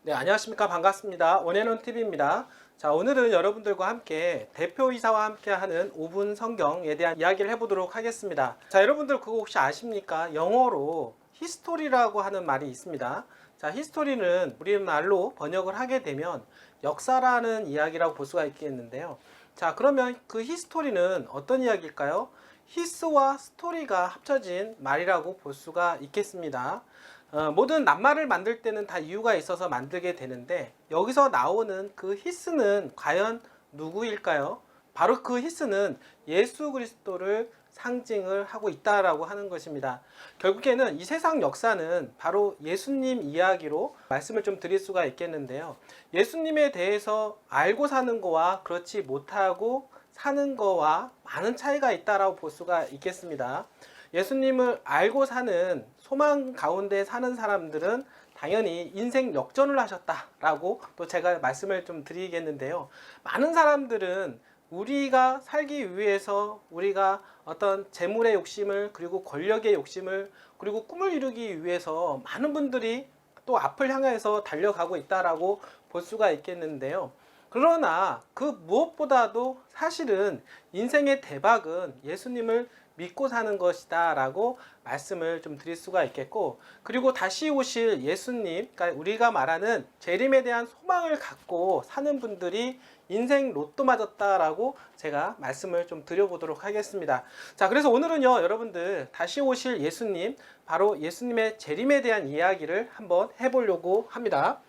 네, 안녕하십니까. 반갑습니다. 원앤원 TV입니다. 자, 오늘은 여러분들과 함께 대표이사와 함께 하는 5분 성경에 대한 이야기를 해보도록 하겠습니다. 자, 여러분들 그거 혹시 아십니까? 영어로 히스토리라고 하는 말이 있습니다. 자, 히스토리는 우리말로 번역을 하게 되면 역사라는 이야기라고 볼 수가 있겠는데요. 자, 그러면 그 히스토리는 어떤 이야기일까요? 히스와 스토리가 합쳐진 말이라고 볼 수가 있겠습니다. 모든 낱말을 만들 때는 다 이유가 있어서 만들게 되는데 여기서 나오는 그 히스는 과연 누구일까요? 바로 그 히스는 예수 그리스도를 상징을 하고 있다라고 하는 것입니다. 결국에는 이 세상 역사는 바로 예수님 이야기로 말씀을 좀 드릴 수가 있겠는데요. 예수님에 대해서 알고 사는 거와 그렇지 못하고 사는 거와 많은 차이가 있다라고 볼 수가 있겠습니다. 예수님을 알고 사는 소망 가운데 사는 사람들은 당연히 인생 역전을 하셨다라고 또 제가 말씀을 좀 드리겠는데요. 많은 사람들은 우리가 살기 위해서 우리가 어떤 재물의 욕심을 그리고 권력의 욕심을 그리고 꿈을 이루기 위해서 많은 분들이 또 앞을 향해서 달려가고 있다라고 볼 수가 있겠는데요. 그러나 그 무엇보다도 사실은 인생의 대박은 예수님을 믿고 사는 것이다 라고 말씀을 좀 드릴 수가 있겠고, 그리고 다시 오실 예수님, 그러니까 우리가 말하는 재림에 대한 소망을 갖고 사는 분들이 인생 로또 맞았다라고 제가 말씀을 좀 드려보도록 하겠습니다. 자, 그래서 오늘은요, 여러분들 다시 오실 예수님, 바로 예수님의 재림에 대한 이야기를 한번 해보려고 합니다.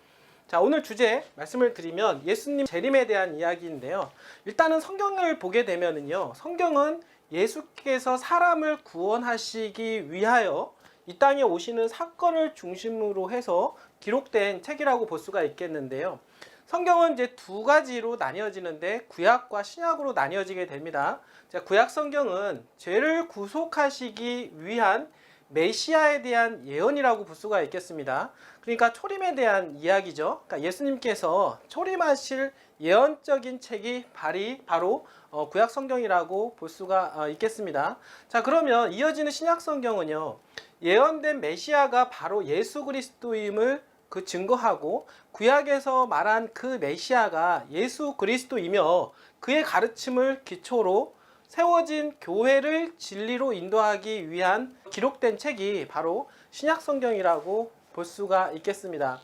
자, 오늘 주제 말씀을 드리면 예수님 재림에 대한 이야기인데요. 일단은 성경을 보게 되면은요, 성경은 예수께서 사람을 구원하시기 위하여 이 땅에 오시는 사건을 중심으로 해서 기록된 책이라고 볼 수가 있겠는데요. 성경은 이제 두 가지로 나뉘어지는데 구약과 신약으로 나뉘어지게 됩니다. 자, 구약 성경은 죄를 구속하시기 위한 메시아에 대한 예언이라고 볼 수가 있겠습니다. 그러니까 초림에 대한 이야기죠. 그러니까 예수님께서 초림하실 예언적인 책이 바로 구약 성경이라고 볼 수가 있겠습니다. 자, 그러면 이어지는 신약 성경은요, 예언된 메시아가 바로 예수 그리스도임을 그 증거하고 구약에서 말한 그 메시아가 예수 그리스도이며 그의 가르침을 기초로 세워진 교회를 진리로 인도하기 위한 기록된 책이 바로 신약 성경이라고 볼 수가 있겠습니다.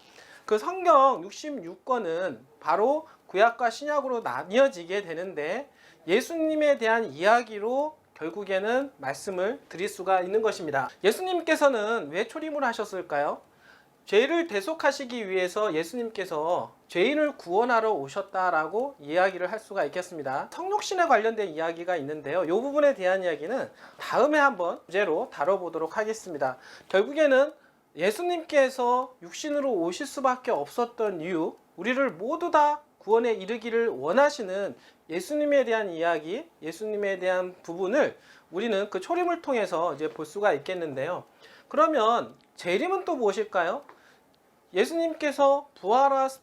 그 성경 66권은 바로 구약과 신약으로 나뉘어지게 되는데 예수님에 대한 이야기로 결국에는 말씀을 드릴 수가 있는 것입니다. 예수님께서는 왜 초림을 하셨을까요? 죄를 대속하시기 위해서 예수님께서 죄인을 구원하러 오셨다라고 이야기를 할 수가 있겠습니다. 성육신에 관련된 이야기가 있는데요. 이 부분에 대한 이야기는 다음에 한번 주제로 다뤄보도록 하겠습니다. 결국에는 예수님께서 육신으로 오실 수밖에 없었던 이유, 우리를 모두 다 구원에 이르기를 원하시는 예수님에 대한 이야기, 예수님에 대한 부분을 우리는 그 초림을 통해서 이제 볼 수가 있겠는데요. 그러면 재림은 또 무엇일까요? 예수님께서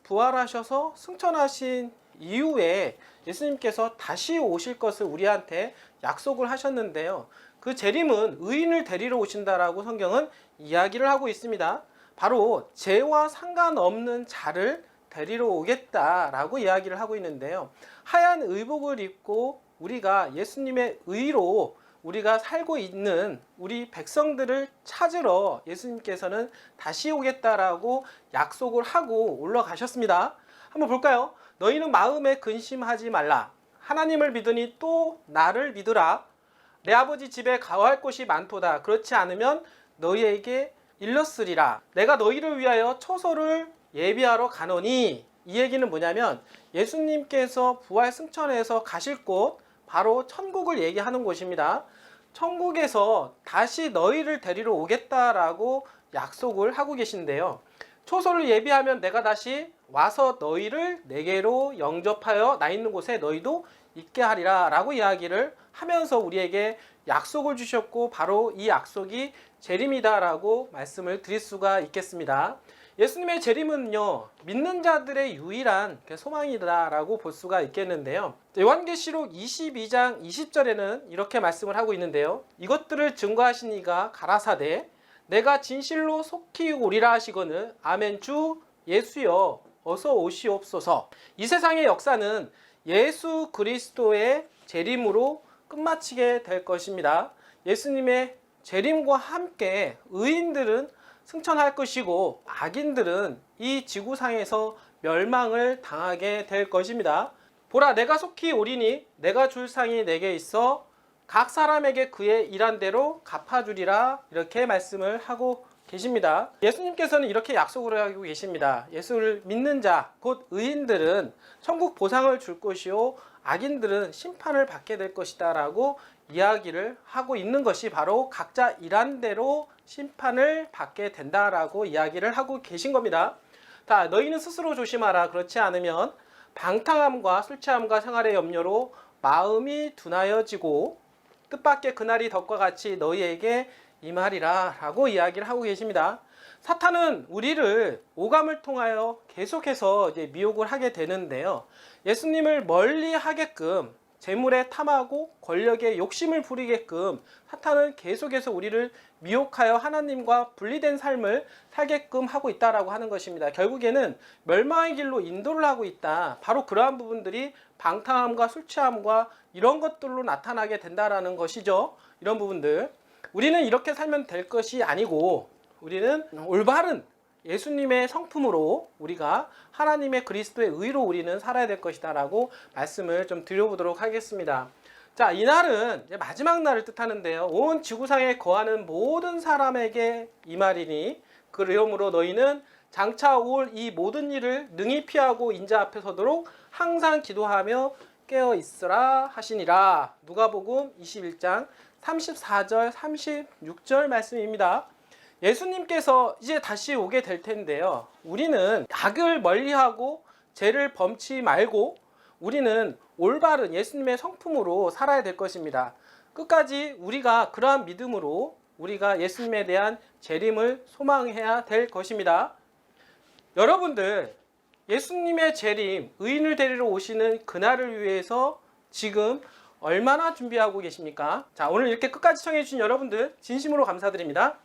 부활하셔서 승천하신 이후에 예수님께서 다시 오실 것을 우리한테 약속을 하셨는데요. 그 재림은 의인을 데리러 오신다라고 성경은 이야기를 하고 있습니다. 바로 죄와 상관없는 자를 데리러 오겠다라고 이야기를 하고 있는데요. 하얀 의복을 입고 우리가 예수님의 의로 우리가 살고 있는 우리 백성들을 찾으러 예수님께서는 다시 오겠다라고 약속을 하고 올라가셨습니다. 한번 볼까요? 너희는 마음에 근심하지 말라. 하나님을 믿으니 또 나를 믿으라. 내 아버지 집에 가할 곳이 많도다. 그렇지 않으면 너희에게 일렀으리라. 내가 너희를 위하여 처소를 예비하러 가노니. 이 얘기는 뭐냐면 예수님께서 부활 승천해서 가실 곳, 바로 천국을 얘기하는 곳입니다. 천국에서 다시 너희를 데리러 오겠다라고 약속을 하고 계신데요. 초소를 예비하면 내가 다시 와서 너희를 내게로 영접하여 나 있는 곳에 너희도 있게 하리라 라고 이야기를 하면서 우리에게 약속을 주셨고 바로 이 약속이 재림이다 라고 말씀을 드릴 수가 있겠습니다. 예수님의 재림은요, 믿는 자들의 유일한 소망이다 라고 볼 수가 있겠는데요. 요한계시록 22장 20절에는 이렇게 말씀을 하고 있는데요. 이것들을 증거하시니가 가라사대 내가 진실로 속히 오리라 하시거늘 아멘 주 예수여 어서 오시옵소서. 이 세상의 역사는 예수 그리스도의 재림으로 끝마치게 될 것입니다. 예수님의 재림과 함께 의인들은 승천할 것이고 악인들은 이 지구상에서 멸망을 당하게 될 것입니다. 보라, 내가 속히 오리니 내가 줄 상이 내게 있어 각 사람에게 그의 일한 대로 갚아주리라, 이렇게 말씀을 하고 계십니다. 예수님께서는 이렇게 약속을 하고 계십니다. 예수를 믿는 자, 곧 의인들은 천국 보상을 줄 것이요 악인들은 심판을 받게 될 것이다 라고 이야기를 하고 있는 것이 바로 각자 일한 대로 심판을 받게 된다라고 이야기를 하고 계신 겁니다. 자, 너희는 스스로 조심하라. 그렇지 않으면 방탕함과 술 취함과 생활의 염려로 마음이 둔하여지고 뜻밖의 그날이 덕과 같이 너희에게 임하리라 라고 이야기를 하고 계십니다. 사탄은 우리를 오감을 통하여 계속해서 이제 미혹을 하게 되는데요. 예수님을 멀리 하게끔 재물에 탐하고 권력에 욕심을 부리게끔 사탄은 계속해서 우리를 미혹하여 하나님과 분리된 삶을 살게끔 하고 있다라고 하는 것입니다. 결국에는 멸망의 길로 인도를 하고 있다. 바로 그러한 부분들이 방탕함과 술 취함과 이런 것들로 나타나게 된다라는 것이죠. 이런 부분들. 우리는 이렇게 살면 될 것이 아니고 우리는 올바른 예수님의 성품으로 우리가 하나님의 그리스도의 의로 우리는 살아야 될 것이다 라고 말씀을 좀 드려보도록 하겠습니다. 자, 이날은 이제 마지막 날을 뜻하는데요. 온 지구상에 거하는 모든 사람에게 이 말이니 그러므로 너희는 장차 올 이 모든 일을 능히 피하고 인자 앞에 서도록 항상 기도하며 깨어 있으라 하시니라. 누가복음 21장 34절 36절 말씀입니다. 예수님께서 이제 다시 오게 될 텐데요. 우리는 악을 멀리하고 죄를 범치 말고 우리는 올바른 예수님의 성품으로 살아야 될 것입니다. 끝까지 우리가 그러한 믿음으로 우리가 예수님에 대한 재림을 소망해야 될 것입니다. 여러분들, 예수님의 재림, 의인을 데리러 오시는 그날을 위해서 지금 얼마나 준비하고 계십니까? 자, 오늘 이렇게 끝까지 시청해 주신 여러분들 진심으로 감사드립니다.